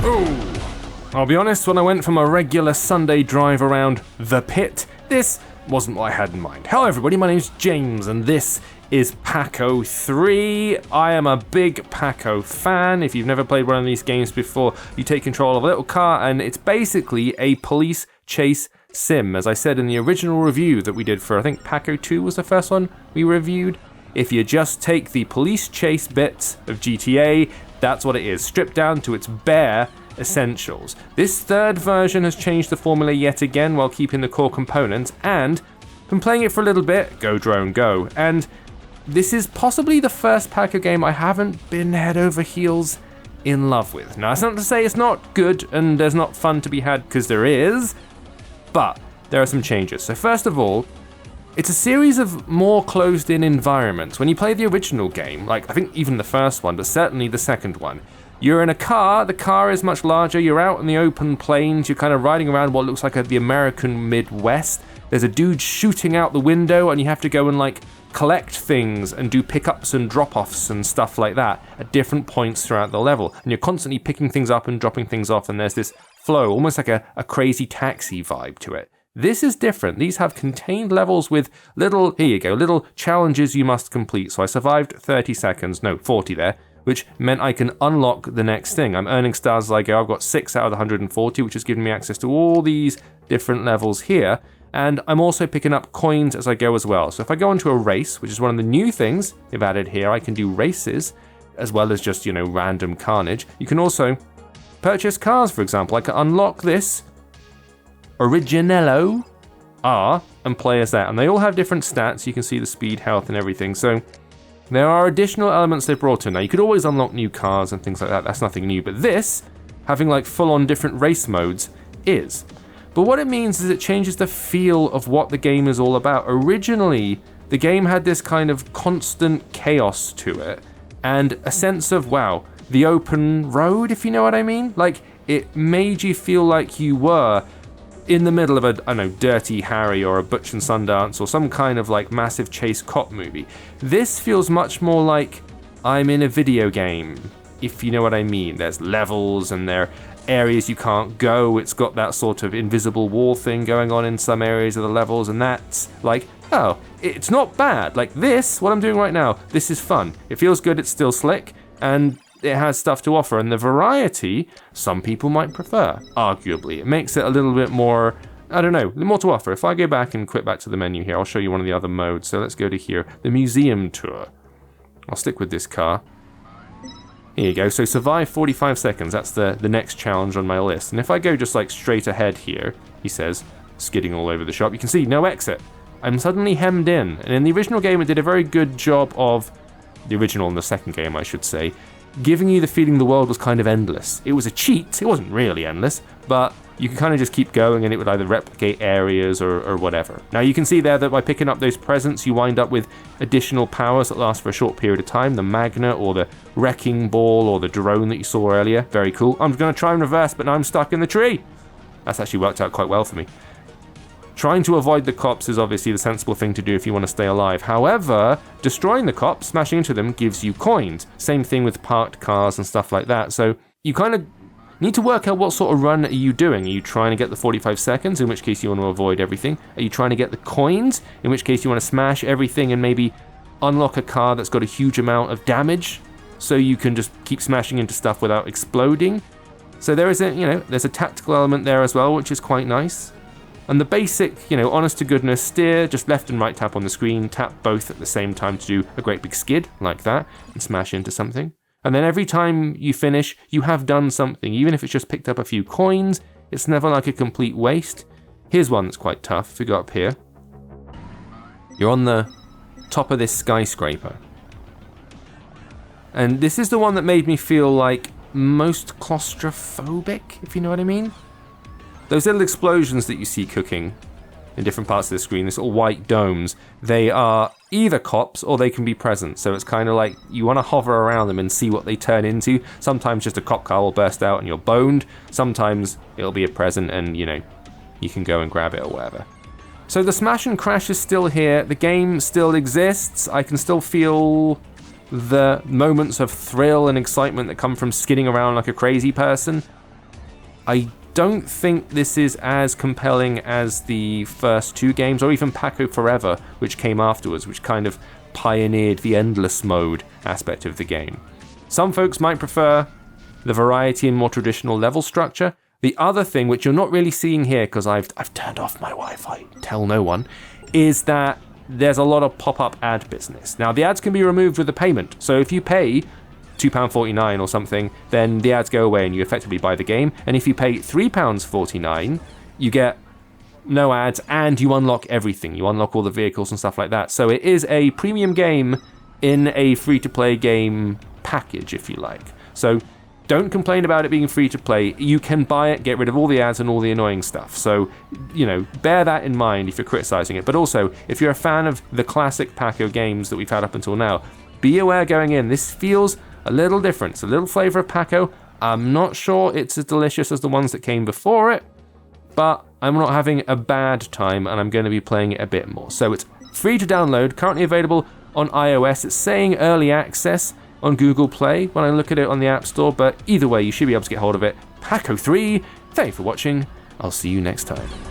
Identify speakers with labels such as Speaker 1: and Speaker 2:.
Speaker 1: I'll be honest, when I went from a regular Sunday drive around the pit, this wasn't what I had in mind. Hello everybody, my name's James and this is Pako 3. I am a big Pako fan. If you've never played one of these games before, you take control of a little car and it's basically a police chase sim. As I said in the original review that we did for, I think Pako 2 was the first one we reviewed. If you just take the police chase bits of GTA, that's what it is, stripped down to its bare essentials. This third version has changed the formula yet again while keeping the core components, and been playing it for a little bit, go drone go, and this is possibly the first Pako game I haven't been head over heels in love with. Now, that's not to say it's not good and there's not fun to be had, because there is, but there are some changes. So first of all, it's a series of more closed-in environments. When you play the original game, like I think even the first one, but certainly the second one, you're in a car, the car is much larger, you're out in the open plains, you're kind of riding around what looks like the American Midwest. There's a dude shooting out the window and you have to go and like collect things and do pickups and drop-offs and stuff like that at different points throughout the level. And you're constantly picking things up and dropping things off, and there's this flow, almost like a crazy taxi vibe to it. This is different. These have contained levels with little, here you go, little challenges you must complete. So I survived 30 seconds, no, 40 there, which meant I can unlock the next thing. I'm earning stars as I go. I've got 6 out of the 140, which has given me access to all these different levels here. And I'm also picking up coins as I go as well. So if I go into a race, which is one of the new things they've added here, I can do races as well as just, random carnage. You can also purchase cars, for example. I can unlock this Originello R and play as that, and they all have different stats. You can see the speed, health, and everything. So there are additional elements they brought in. Now you could always unlock new cars and things like that. That's nothing new, but this, having like full-on different race modes, is. But what it means is it changes the feel of what the game is all about. Originally, the game had this kind of constant chaos to it, and a sense of, wow, the open road, if you know what I mean. Like, it made you feel like you were in the middle of a, I don't know, Dirty Harry or a Butch and Sundance or some kind of like massive chase cop movie. This feels much more like I'm in a video game, if you know what I mean. There's levels and there are areas you can't go. It's got that sort of invisible wall thing going on in some areas of the levels, and that's like, oh, it's not bad. Like this, what I'm doing right now, this is fun. It feels good, it's still slick, and it has stuff to offer, and the variety some people might prefer, arguably. It makes it a little bit more, I don't know, more to offer. If I go back and quit back to the menu here, I'll show you one of the other modes. So let's go to here, the museum tour. I'll stick with this car. Here you go, so survive 45 seconds, that's the next challenge on my list. And if I go just like straight ahead here, he says, skidding all over the shop, you can see no exit. I'm suddenly hemmed in, and in the original game it did a very good job of, the original and the second game I should say, giving you the feeling the world was kind of endless. It was a cheat, it wasn't really endless, but you could kind of just keep going and it would either replicate areas or whatever. Now you can see there that by picking up those presents you wind up with additional powers that last for a short period of time. The magnet or the wrecking ball or the drone that you saw earlier, very cool. I'm going to try and reverse, but now I'm stuck in the tree. That's actually worked out quite well for me. Trying to avoid the cops is obviously the sensible thing to do if you want to stay alive. However, destroying the cops, smashing into them, gives you coins. Same thing with parked cars and stuff like that. So you kind of need to work out what sort of run are you doing. Are you trying to get the 45 seconds, in which case you want to avoid everything? Are you trying to get the coins, in which case you want to smash everything and maybe unlock a car that's got a huge amount of damage so you can just keep smashing into stuff without exploding? So there is there's a tactical element there as well, which is quite nice. And the basic, honest to goodness steer, just left and right tap on the screen, tap both at the same time to do a great big skid like that and smash into something. And then every time you finish, you have done something. Even if it's just picked up a few coins, it's never like a complete waste. Here's one that's quite tough. If we go up here, you're on the top of this skyscraper. And this is the one that made me feel like most claustrophobic, if you know what I mean. Those little explosions that you see cooking in different parts of the screen, these little white domes, they are either cops or they can be present. So it's kind of like you want to hover around them and see what they turn into. Sometimes just a cop car will burst out and you're boned. Sometimes it'll be a present and, you can go and grab it or whatever. So the smash and crash is still here. The game still exists. I can still feel the moments of thrill and excitement that come from skidding around like a crazy person. I don't think this is as compelling as the first 2 games, or even Pako Forever, which came afterwards, which kind of pioneered the endless mode aspect of the game. Some folks might prefer the variety and more traditional level structure. The other thing, which you're not really seeing here, because I've turned off my Wi-Fi, tell no one, is that there's a lot of pop-up ad business. Now, the ads can be removed with a payment, so if you pay £2.49 or something, then the ads go away and you effectively buy the game. And if you pay £3.49, you get no ads and you unlock everything. You unlock all the vehicles and stuff like that. So it is a premium game in a free-to-play game package, if you like. So don't complain about it being free-to-play. You can buy it, get rid of all the ads and all the annoying stuff. So, bear that in mind if you're criticizing it. But also, if you're a fan of the classic Pako games that we've had up until now, be aware going in, this feels a little different. It's a little flavor of Pako. I'm not sure it's as delicious as the ones that came before it, but I'm not having a bad time and I'm going to be playing it a bit more. So it's free to download, currently available on iOS. It's saying early access on Google Play when I look at it on the App Store, but either way, you should be able to get hold of it. Pako 3, thank you for watching. I'll see you next time.